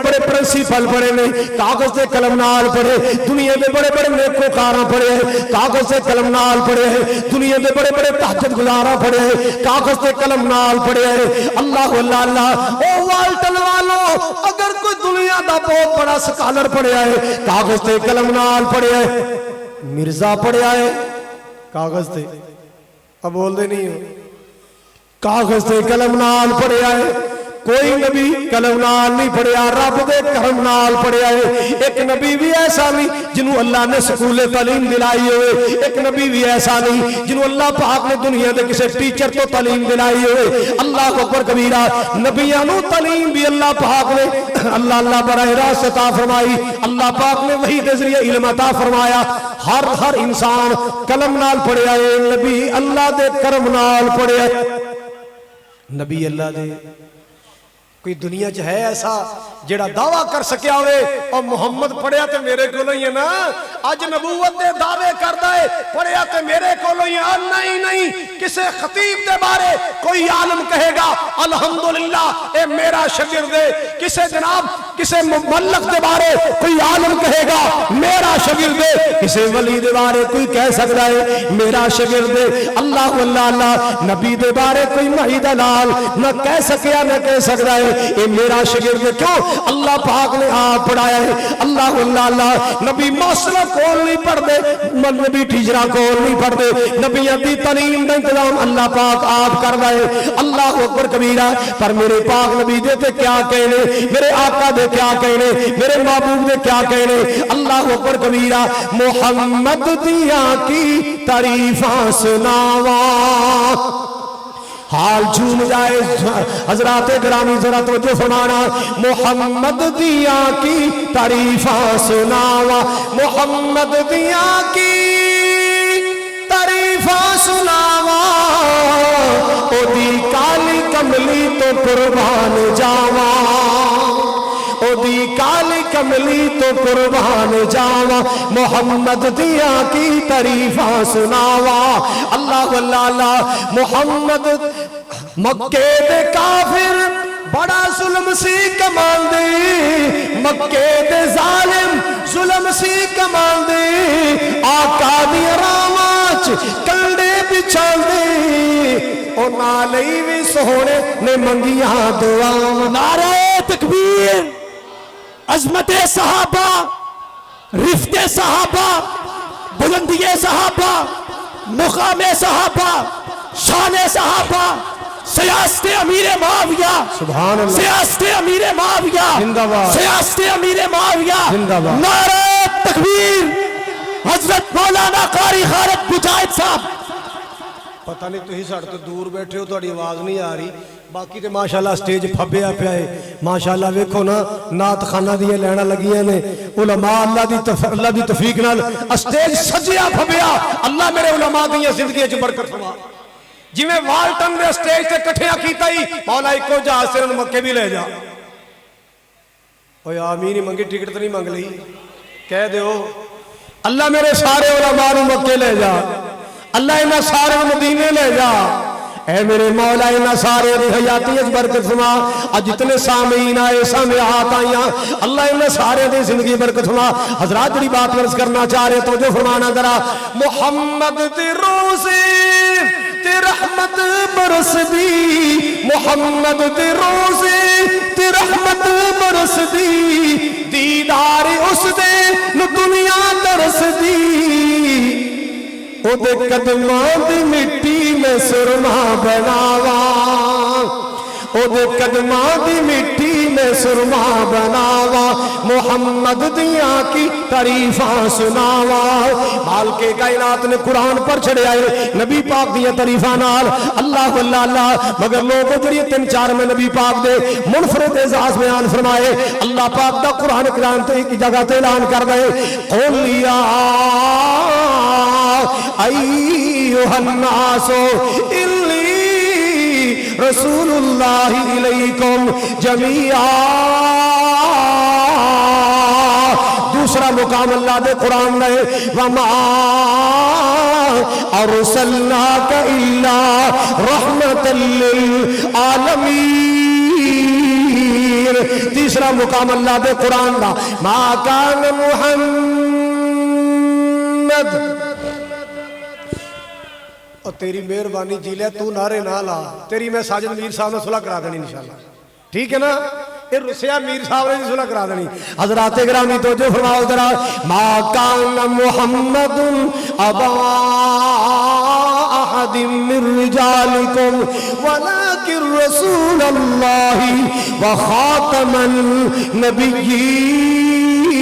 بڑے پرنسپل پڑھے نے کاغذ دے قلم نال پڑھے. دنیا دے بڑے بڑے نیکوکاراں پڑھے کاغذ دے قلم نال پڑھے. دنیا دے بڑے بڑے تہجد گزاراں پڑھے کاغذ دے قلم نال پڑھے. اللہ اللہ اللہ او والٹن والو اگر کوئی دنیا دا بہت بڑا سکالر پڑھیا ہے کاغذ تے قلم نال پڑھیا ہے. مرزا پڑھیا ہے کاغذ تے، اب بول دے نہیں ہو، کاغذ تے قلم نال پڑھیا ہے. کوئی نبی قلم نال نہیں پڑھیا، رب دے کرم نال پڑھیا ہے. ایک نبی بھی ایسا نہیں جنہوں اللہ نے سکول تعلیم دلائی ہوئے. ایک نبی بھی ایسا نہیں جنہوں اللہ پاک نے دنیا دے کسی ٹیچر تو تعلیم دلائی ہوئے. اللہ اکبر کبیرہ. نبیوں نو تعلیم بھی اللہ پاک نے اللہ اللہ براہ راست عطا فرمائی. اللہ پاک نے وحی دے ذریعے علم عطا فرمایا. ہر انسان قلم نال پڑھیا ہے. نبی اللہ دے کرم نال پڑھیا ہے. نبی اللہ دے کوئی دنیا چ ہے ایسا جڑا دعویٰ کر سکیا ہوئے اور محمد پڑھیا تے میرے کولوں ہی ہے نا اج نبوت دے دعوے کردا ہے پڑھیا تے میرے کولوں ہی ہے نہیں کسے خطیب دے بارے کوئی عالم کہے گا الحمدللہ اے میرا شاگرد ہے کسے جناب کسے مملک دے بارے کوئی عالم کہے گا میرا شاگرد ہے کسے ولی دے بارے کوئی کہہ سکتا ہے میرا شاگرد ہے اللہ اللہ نبی دے بارے کوئی محی دلال نہ کہہ سکیا نہ کہہ سکتا ہے اے میرا شاگرد ہے کیوں اللہ پاک نے آپ پڑھایا ہے اللہ نبی موصلہ کول نہیں پڑھ دے نبی ٹیچرہ کول نہیں پڑھ دے نبی دی تعلیم دا انتظام اللہ پاک آپ کر رہے اللہ اکبر کبیرہ پر میرے پاک نبی دے تے کیا کہنے میرے آقا دے کیا کہنے میرے محبوب دے کیا کہنے اللہ اکبر کبیرہ محمد دیا کی تعریفاں سناواں حال جھوم جائے حضرات گرامی ذرا توجہ فرمانا محمد دیا کی تعریفاں سناوا محمد دیا کی تعریفاں سناوا او دی کالی کملی تو قربان جاوا او دی کالی کملی تو قربان جاوا محمد دیا کی تعریفاں سناوا اللہ اللہ محمد مکے دے کافر بڑا ظلم سی کمان دے مکے دے ظالم ظلم سی کمان دے آقا دی راماچ کنڈے بچھان دے او نالئی وی سونے نے منگیاں دعا نعرہ تکبیر عظمت صحابہ رفت صحابہ بلندی صحابہ مقام صحابہ شان صحابہ سیاست امیر معاویہ سبحان اللہ سیاست امیر معاویہ زندہ باد سیاست امیر معاویہ زندہ باد نعرہ تکبیر حضرت مولانا قاری خالد مجاہد صاحب پتہ نہیں تو ہی ساڑھ تو دور بیٹھے ہو تو اڑی آواز نہیں آ رہی باقی تے ماشاءاللہ سٹیج پھبیا پیا ہے ماشاءاللہ ویکھو نا نعت خانہ دیے لینا لگیاں نے علماء اللہ دی توفیق نال سٹیج سجیا پھبیا اللہ میرے علماء دی زندگی وچ برکت فرما جویں والٹن دے سٹیج تے کٹھیاں کیتا ہی مولا اکو جہاز سے مکے بھی لے جا اوے آمین ہی منگی ٹکٹ تے نہیں منگ لئی کہہ دیو اللہ میرے سارے علماء نو مکے لے جا اللہ انہاں سارے مدینے لے جا اے میرے مولا انہاں سارے دی حیاتی اچ برکت فرما اج جتنے سامعین آئے سامعات آئیاں اللہ انہاں سارے دی زندگی برکت فرما حضرات جڑی بات ورز کرنا چاہ رہے تو جو فرمانا ذرا محمد دی روزے تے رحمت برس دی محمد دی روزے تے رحمت برس دی دیدار اس دے نو دنیا درس دی او دے قدمان دی مٹی میں سرما بناوا او دے قدمان دی مٹی میں سرما بناوا محمد دیا کی تعریفاں سناوا مالکے کائنات نے قرآن پر چھڑے آئے نبی پاک دیا تعریفاں نال اللہ اللہ مگر لوگوں جڑی 3-4 میں نبی پاک دے منفرد اعزاز بیان فرمائے اللہ پاک دا قرآن کرام تے ایک جگہ تے اعلان کر دے قل یا ایوہ الناس انی رسول اللہ علیکم جمیعا دوسرا مقام اللہ دے قرآن میں وما ارسلناک الا رحمتا للعالمین تیسرا مقام اللہ دے قرآن دا ما کان محمد اور تیری مہربانی جی لے تو نعرے نہ لا تیری میں ساجد میر صاحب نے صلح کرا دینی انشاءاللہ ٹھیک ہے نا یہ رسیہ میر صاحب نے صلح کرا دینی حضرات گرامی توجہ فرماؤ ذرا ما کان محمد ابا احد من رجالکم ولکن رسول اللہ وخاتم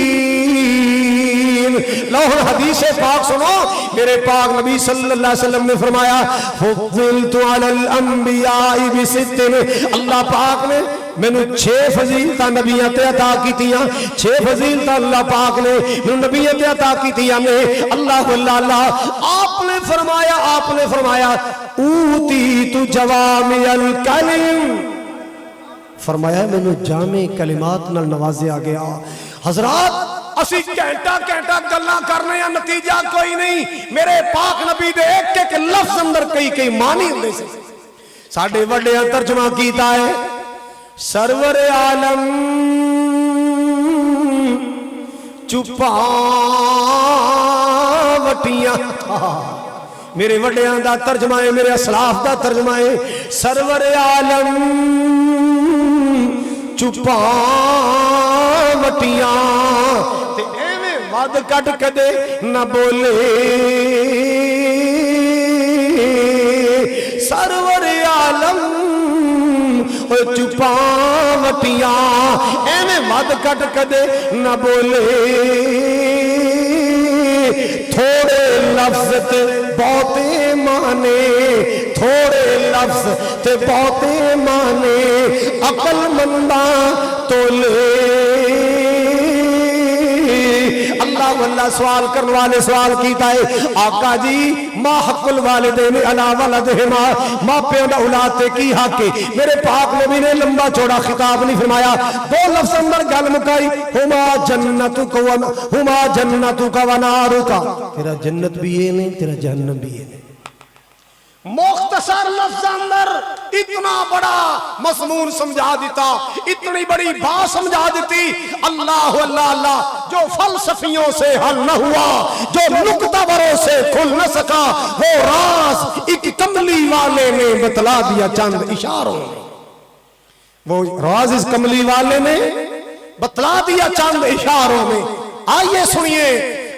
النبیین لوح الحدیث پاک سنو میرے پاک نبی صلی اللہ علیہ وسلم نے فرمایا فضلت علی الانبیاء بست اللہ پاک نے میں نے 6 فضیلتاں نبیوں تے عطا کیتیاں 6 فضیلتاں اللہ پاک نے میں نبیوں تے عطا کیتیاں میں اللہ اللہ آپ نے فرمایا اوتیت جوامع الکلم فرمایا مینوں جامع کلمات نال نوازیا گیا. حضرات اسی گھنٹا گھنٹا گلاں کرنے ہیں نتیجہ کوئی نہیں. میرے پاک نبی دے ایک ایک لفظ اندر کئی معنی ہوندے سی. ساڈے وڈیاں ترجمہ کیتا ہے سرور عالم چپا وٹیاں. میرے وڈیاں دا ترجمہ ہے, میرے اسلاف دا ترجمہ ہے سرور عالم چپا وٹیاں تے ایویں ود کٹ کدے نہ بولے. سرور عالم چپا وٹیاں ایویں ود کٹ کدے نہ بولے. تھوڑے لفظ تے بہتے مانے, تھوڑے لفظ تے بہتے مانے, عقل منداں تو لے. اللہ واللہ سوال کرنے والے سوال کیتا ہے آقا جی ما حق الوالدین علی ولدہما, ماں پیو دا اولاد تے کی حق ہے؟ میرے پاک نبی نے لمبا چوڑا خطاب نہیں فرمایا, دو لفظ اندر گل مکائی ہما جنتک و نارک. تیرا جنت بھی یہ نہیں, تیرا جہنم بھی یہ نہیں. مختصر لفظ اندر اتنا بڑا مضمون سمجھا دیتا, اتنی بڑی بات سمجھا دیتی. اللہ اللہ اللہ جو فلسفیوں سے حل نہ ہوا, جو نکتہ بروں سے کھل نہ سکا, وہ راز ایک کملی والے نے بتلا دیا چند اشاروں میں. وہ راز اس کملی والے نے بتلا دیا چند اشاروں میں. آئیے سنیے.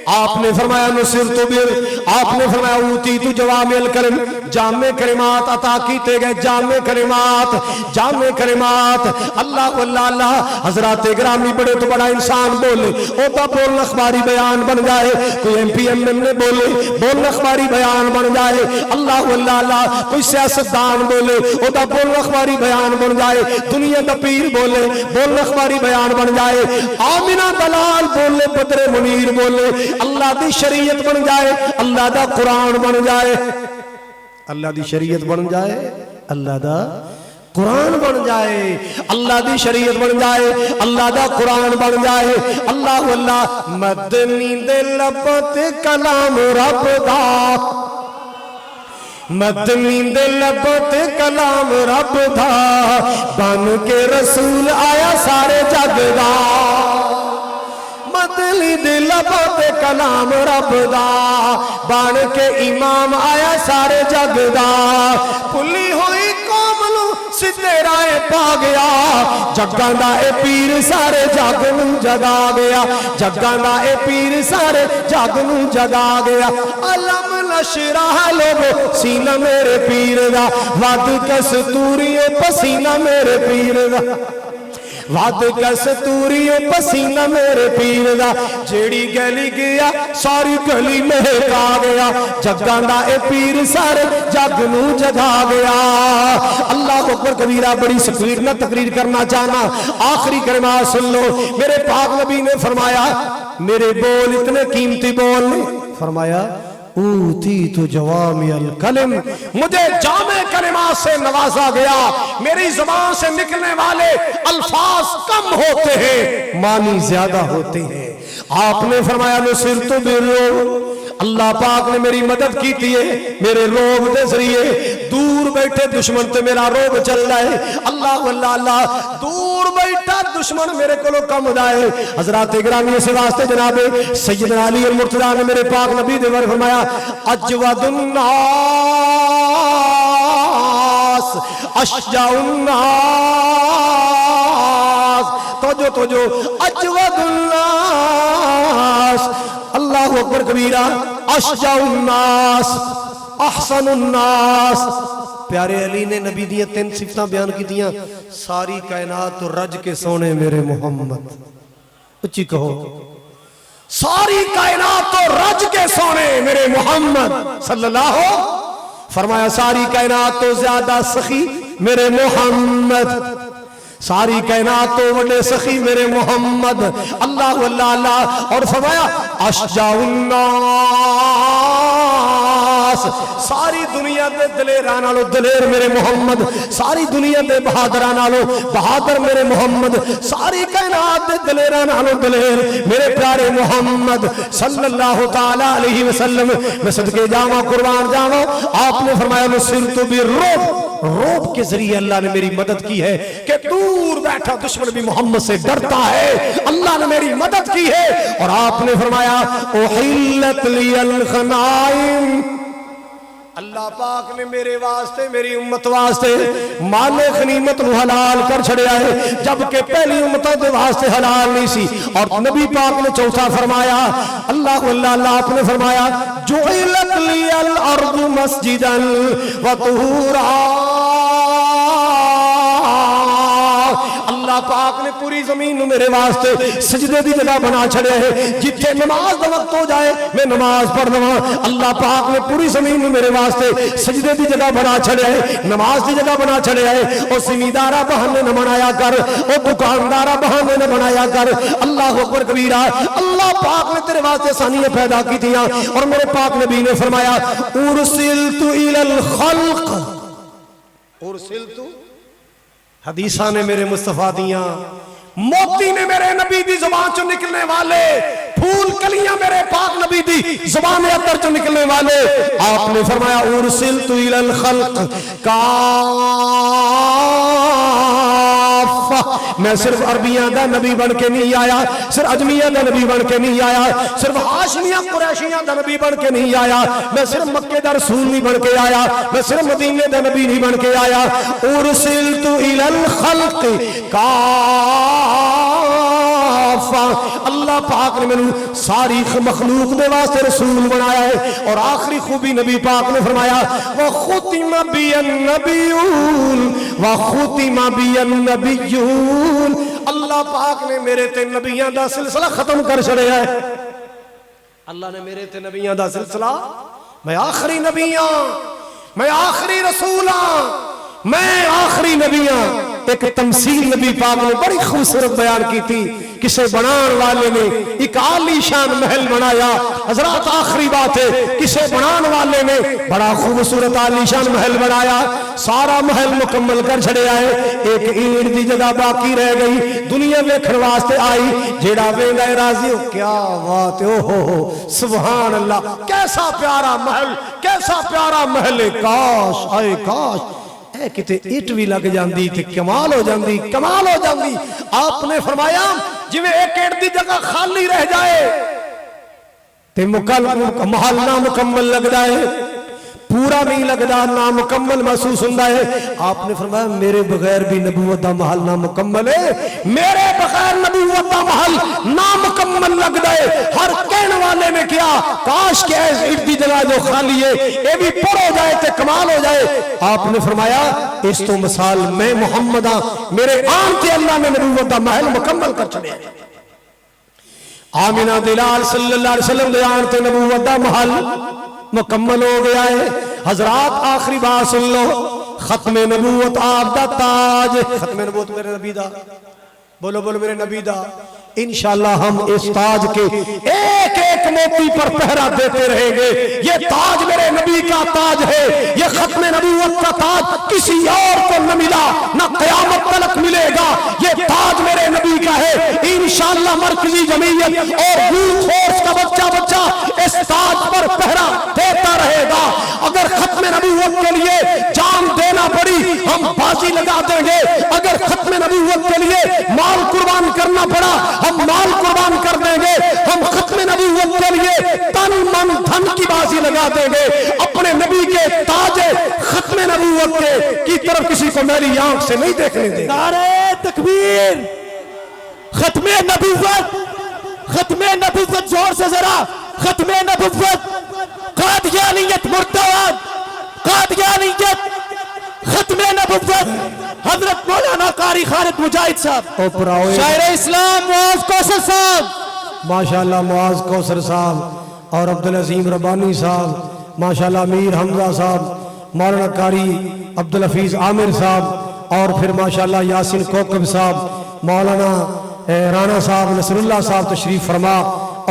آپ نے فرمایا نصرت بر, آپ نے فرمایا اوتیت جوامع الکلم, جامع کلمات عطا کیتے گئے, جامع کلمات, جامع کلمات. اللہ واللہ اللہ. حضرات گرامی بڑے تو بڑا انسان بولے اوتا بولنا اخباری بیان بن جائے, کوئی ایم پی ایم نے بولے بولنا اخباری بیان بن جائے. اللہ واللہ اللہ. کوئی سیاستدان بولے اوتا بولنا اخباری بیان بن جائے. دنیا دا پیر بولے بولنا اخباری بیان بن جائے. آمنہ دلال بولے, بدر منیر بولے, اللہ دی شریعت بن جائے, اللہ دا قرآن بن جائے, اللہ دی شریعت بن جائے, اللہ دا قرآن بن جائے, اللہ دی شریعت بن جائے, اللہ دا قرآن بن جائے. اللہ واللہ مدنی دے لبت کلام رب دا, مدنی دے لبت کلام رب دا, بن کے رسول آیا سارے جگ دا. مدنی دے لبت کلام رب دا, بن کے امام آیا سارے جگ دا. پھلی ہوئی قوم نو سدھے رائے پا گیا, جگاں دا اے پیر سارے جگ نو جگا گیا, جگاں دا اے پیر سارے جگ نو جگا گیا. علم نشرح لوگو سینہ میرے پیر دا, ود کستوری پسینہ میرے پیر دا, ود کستوری پسینہ میرے پیر دا. جیڑی گلی گیا ساری گلی مہک آ گیا, جگاں دا اے پیر سارے جگ نو جگا گیا. اللہ اکبر کبیرہ. بڑی سپیڈ نہ تقریر کرنا چاہنا, آخری کلمات سن لو. میرے پاک نبی نے فرمایا, میرے بول اتنے قیمتی بول نے, فرمایا اوتیت جوامع الکلم, مجھے جامع کلمات سے نوازا گیا. میری زبان سے نکلنے والے الفاظ کم ہوتے ہیں, معنی زیادہ ہوتے ہیں. آپ نے فرمایا نصرت بالرعب, اللہ پاک نے میری مدد کی تھی ہے میرے روب دے ذریعے. دور بیٹھے دشمن تے میرا روب چل رہا ہے. اللہ واللہ اللہ. دور بیٹھا دشمن میرے کلو کم جائے. حضرات گرامی اس واسطے جناب سیدنا علی المرتضیٰ نے میرے پاک نبی دے ور فرمایا اجود الناس اشجع الناس. توجہ اجود الناس, اللہ اکبر کبیرہ. اشجع الناس, احسن الناس. پیارے علی نے نبی دیا 3 صفتاں بیان کی دیا. ساری کائنات تو رج کے سونے میرے محمد. اچھی کہو, ساری کائنات تو رج کے سونے میرے محمد صلی اللہ ہو. فرمایا ساری کائنات تو زیادہ سخی میرے محمد, ساری کائنات تو بڑے سخی میرے محمد. اللہ واللہ اللہ. اور فرمایا اشجع الناس, خاص ساری دنیا دے دلیراں نالوں دلیر میرے محمد، ساری دنیا دے بہادراں نالوں بہادر میرے محمد، ساری کائنات دے دلیراں نالوں دلیر میرے پیارے محمد صلی اللہ تعالی علیہ وسلم۔ میں صدقے جاواں قربان جاواں، آپ نے فرمایا نصرت بالرعب، روب کے ذریعے اللہ نے میری مدد کی ہے کہ دور بیٹھا دشمن بھی محمد سے ڈرتا ہے، اللہ نے میری مدد کی ہے۔ اور آپ نے فرمایا احلت لی الغنائم، اللہ پاک نے میرے واسطے میری امت واسطے مال غنیمت نو حلال کر چھڑیا ہے، جبکہ پہلی امتوں دے واسطے حلال نہیں سی۔ اور نبی پاک نے چوتھا فرمایا اللہ آپ نے فرمایا جعلت لی الارض مسجدا وطہورا، اللہ پاک نے پوری زمین نو میرے واسطے سجدے دی جگہ بنا چھڑے ہے، جتھے نماز دا وقت ہو جائے میں نماز پڑھ لواں۔ اللہ پاک نے پوری زمین نو میرے واسطے سجدے دی جگہ بنا چھڑے ہے، نماز دی جگہ بنا چھڑے ہے۔ او زمیندارا بہانے نہ بنایا کر، او دکاندارا بہانے نہ بنایا کر۔ اللہ اکبر کبیرہ، اللہ پاک نے تیرے واسطے آسانیاں پیدا کی تھیاں، اور میرے پاک نبی نے فرمایا ارسلت الی الخلق، ارسلت، حدیثاں نے میرے مصطفیٰ دیاں، موتی نے میرے نبی دی زبان چو نکلنے والے، پھول کلیاں میرے پاک نبی دی زبان اندر چو نکلنے والے۔ آپ نے فرمایا ارسلت الی الخلق میں صرف عربیاں دا نبی بن کے نہیں آیا، صرف عجمیاں دا نبی بن کے نہیں آیا، صرف ہاشمیاں قریشیاں دا نبی بن کے نہیں آیا، میں صرف مکے دا رسول نہیں بن کے آیا، میں صرف مدینے دا نبی نہیں بن کے آیا۔ ارسلت الی الخلق کافہ، اللہ پاک نے میں ساری مخلوق دے واسطے رسول بنایا ہے۔ اور آخری خوبی نبی پاک نے فرمایا وَخُتِمَ بِيَ النَّبِيُّونَ وَخُتِمَ بِيَ النَّبِيُّونَ، اللہ پاک نے میرے تے نبیان دا سلسلہ ختم کر چھڑیا ہے۔ اللہ نے میرے تے نبیان دا سلسلہ، میں آخری نبیان، میں آخری رسولاں، میں آخری نبیاں۔ ایک تمثیل نبی پاک نے بڑی خوبصورت بیان کی تھی، کسے بنان والے نے ایک عالی شان محل بنایا۔ حضرات آخری بات ہے، کسے بنان والے نے بڑا خوبصورت عالی شان محل بنایا، سارا محل مکمل کر چھڑے آئے، ایک اینٹ دی جگہ باقی رہ گئی، دنیا ویکھن واسطے آئی، جیڑا ویندا راضی ہو کیا بات ہے، اوہ سبحان اللہ، کیسا پیارا محل، کیسا پیارا محل، کاش آئے کاش اے کتے ایٹ بھی لگ جاندی تے کمال ہو جاندی، کمال ہو جاندی۔ آپ نے فرمایا جی میں ایک ایٹ دی جگہ خالی رہ جائے تے محل نامکمل لگ جائے، پورا نہیں لگدا، نامکمل محسوس ہوندہ ہے۔ آپ نے فرمایا میرے بغیر بھی نبوت دا محل نامکمل ہے، میرے بغیر نبوت دا محل نامکمل لگ جائے۔ ہر کہنے والے نے کیا کاش کہ اس دی جگہ جو خالی ہے یہ بھی پر ہو جائے تے کمال ہو جائے۔ آپ نے فرمایا اس تو مثال میں محمد ہاں، میرے آن تے اللہ نے نبوت دا محل مکمل کر چھڑے۔ آمینہ دلال صلی اللہ علیہ وسلم دے آن تے نبوت دا محل مکمل ہو گیا ہے۔ حضرات آخری بات سن لو، ختم نبوت آپ دا تاج، ختم نبوت میرے نبی دا، بولو بولو میرے نبی دا، انشاءاللہ ہم اس تاج کے ایک ایک موتی پر پہرا دیتے رہیں گے۔ یہ تاج میرے نبی کا تاج ہے، یہ ختم نبوت کا تاج کسی اور کو نہ ملا، نہ قیامت تلک ملے گا، یہ تاج میرے نبی کا ہے۔ انشاءاللہ مرکزی جمعیت اور یوتھ فورس کا بچہ اس تاج پر پہرا دیتا رہے گا۔ اگر ختم نبوت کے لیے جان دینا پڑی ہم بازی لگا دیں گے، اگر ختم نبوت کے لیے مال قربان کرنا پڑا ہم مال قربان کر دیں گے، ہم ختم نبوت کے لیے تن من دھن کی بازی لگا دیں گے، اپنے نبی کے تاج ختم نبوت کی طرف کسی کو میری آنکھ سے نہیں دیکھنے دیں گے۔ نعرہ تکبیر، ختم نبوت، ختم نبوت، زور سے ذرا، ختم نبوت، قادیانیت مرتد، قادیانیت، ختم نبوت، حضرت مولانا قاری خالد مجاہد صاحب، شاعر اسلام معاذ کوثر صاحب، ماشاءاللہ معاذ کوثر صاحب اور عبدالعظیم ربانی صاحب، ماشاءاللہ امیر حمزہ صاحب، مولانا قاری عبدالحفیظ عامر صاحب، اور پھر ماشاءاللہ یاسین کوکب صاحب، مولانا رانا صاحب، نصر اللہ صاحب تشریف فرما،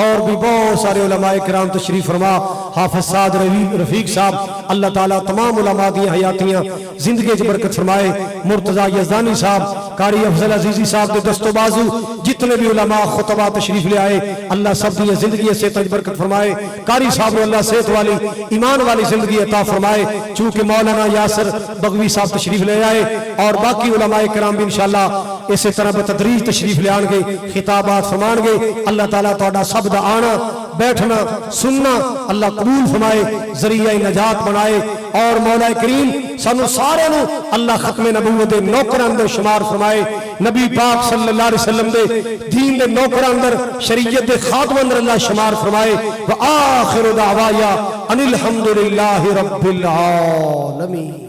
اور بھی بہت سارے علماء کرام تشریف فرما۔ حافظ سعد رفیق صاحب، اللہ تعالیٰ تمام علماء دی حیاتیاں زندگی چ برکت فرمائے، مرتضی یزدانی صاحب، قاری افضل عزیزی صاحب دے دست و بازو جتنے بھی علماء خطبہ تشریف لے آئے، اللہ سب دی زندگی سے تج برکت فرمائے، قاری صاحب نے اللہ صحت والی ایمان والی زندگی عطا فرمائے، چونکہ مولانا یاسر بغوی صاحب تشریف لے آئے اور باقی علماء کرام بھی انشاءاللہ اسی طرح بتدریج تشریف لے آن گے، خطابات فرمان گے۔ اللہ تعالیٰ تہاڈا سب دا آنا بیٹھنا سننا اللہ قبول فرمائے، ذریعہ نجات بنائے، اور مولا کریم سانو سارے نو اللہ ختم نبوت دے نوکراں دے شمار فرمائے، نبی پاک صلی اللہ علیہ وسلم دے دین دے نوکراں اندر، شریعت دے خادم اندر اللہ شمار فرمائے۔ وآخر دعوایا ان الحمدللہ رب العالمین۔